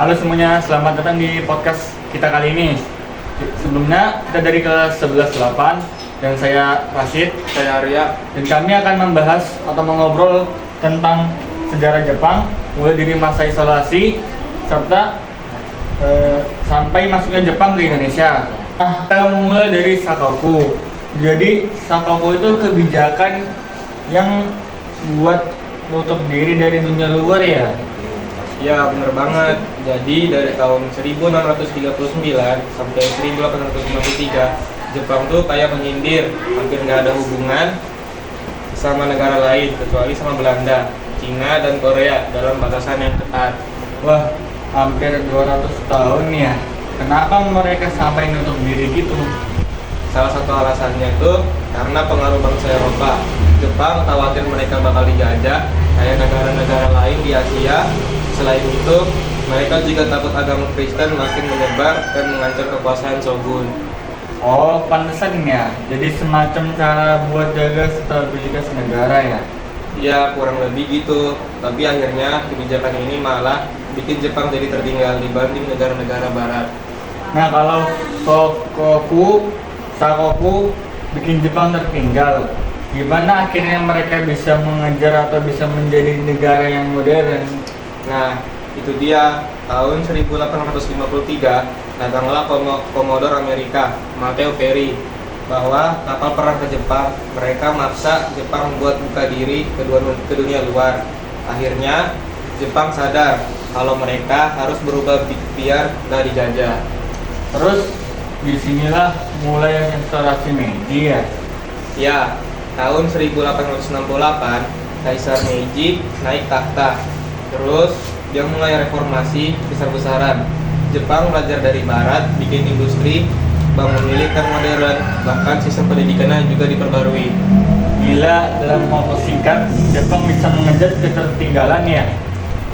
Halo semuanya, selamat datang di podcast kita kali ini. Sebelumnya kita dari kelas 11-8 dan saya Rashid, Saya Arya. dan kami akan membahas atau mengobrol tentang sejarah Jepang mulai dari masa isolasi serta sampai masuknya Jepang ke Indonesia. Kita mulai dari Sakoku. Jadi Sakoku itu kebijakan yang buat nutup diri dari dunia luar ya. Ya bener banget. Jadi dari tahun 1639 sampai 1853 Jepang tuh kayak menyindir, hampir nggak ada hubungan sama negara lain kecuali sama Belanda, Cina, dan Korea dalam batasan yang ketat. Wah, hampir 200 tahun ya. Kenapa mereka sampai nutup diri gitu? Salah satu alasannya itu karena pengaruh bangsa Eropa. Jepang khawatir mereka bakal dijajah kayak negara-negara lain di Asia. Selain itu, mereka juga takut agama Kristen makin menyebar dan mengancam kekuasaan shogun. Oh, pantesan ya. Jadi semacam cara buat jaga stabilitas negara ya. Ya kurang lebih gitu. Tapi akhirnya kebijakan ini malah bikin Jepang jadi tertinggal dibanding negara-negara barat. Nah, kalau Sakoku bikin Jepang tertinggal, gimana akhirnya mereka bisa mengejar atau bisa menjadi negara yang modern? Nah, itu dia. Tahun 1853 datanglah Komodor Amerika, Mateo Perry, bawa kapal perang ke Jepang. Mereka maksa Jepang buat buka diri ke dunia luar. Akhirnya Jepang sadar kalau mereka harus berubah biar gak dijajah. Terus disinilah mulai restorasi Meiji ya. Ya, tahun 1868 Kaisar Meiji naik tahta. Terus dia mulai reformasi besar-besaran. Jepang belajar dari barat, bikin industri, bangun militer modern, bahkan sistem pendidikannya juga diperbarui. Gila, dalam waktu singkat Jepang bisa mengejar ketertinggalan ya.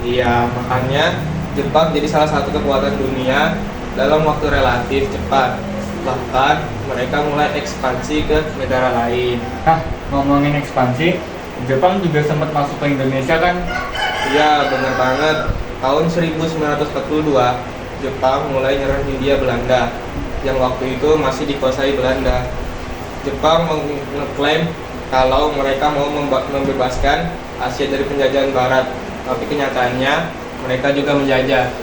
Iya, makanya Jepang jadi salah satu kekuatan dunia dalam waktu relatif cepat. Bahkan mereka mulai ekspansi ke negara lain. Nah, ngomongin ekspansi, Jepang juga sempat masuk ke Indonesia kan? Iya, bener banget. Tahun 1942, Jepang mulai nyerang Hindia Belanda yang waktu itu masih dikuasai Belanda. Jepang mengklaim kalau mereka mau membebaskan Asia dari penjajahan Barat, tapi kenyataannya mereka juga menjajah.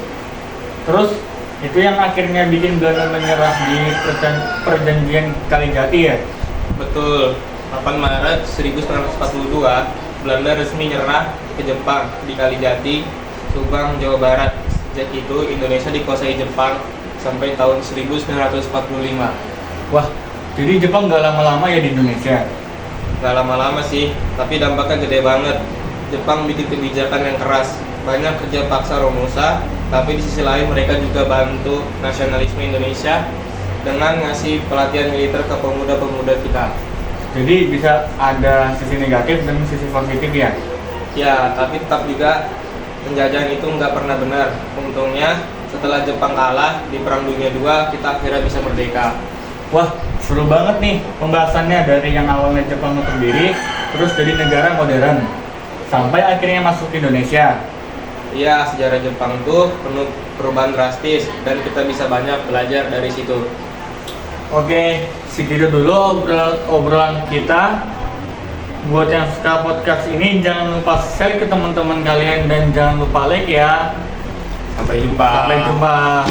Terus itu yang akhirnya bikin Belanda menyerah di perjanjian Kalijati ya. Betul, 8 Maret 1942, Belanda resmi nyerah ke Jepang di Kalijati, Subang, Jawa Barat. Sejak itu Indonesia dikuasai Jepang sampai tahun 1945. Wah, jadi Jepang gak lama-lama ya di Indonesia? Gak lama-lama sih, tapi dampaknya gede banget. Jepang bikin kebijakan yang keras, banyak kerja paksa Romusa, tapi di sisi lain mereka juga bantu nasionalisme Indonesia dengan ngasih pelatihan militer ke pemuda-pemuda kita. Jadi bisa ada sisi negatif dan sisi positif ya? Ya, tapi tetap juga penjajahan itu nggak pernah benar. Untungnya setelah Jepang kalah di Perang Dunia II, kita akhirnya bisa merdeka. Wah, seru banget nih pembahasannya dari yang awalnya Jepang nutup diri, terus jadi negara modern, sampai akhirnya masuk ke Indonesia. Iya, sejarah Jepang tuh penuh perubahan drastis dan kita bisa banyak belajar dari situ. Oke, segitu dulu obrolan kita. Buat yang suka podcast ini, jangan lupa share ke teman-teman kalian dan jangan lupa like ya. Sampai jumpa. Sampai jumpa.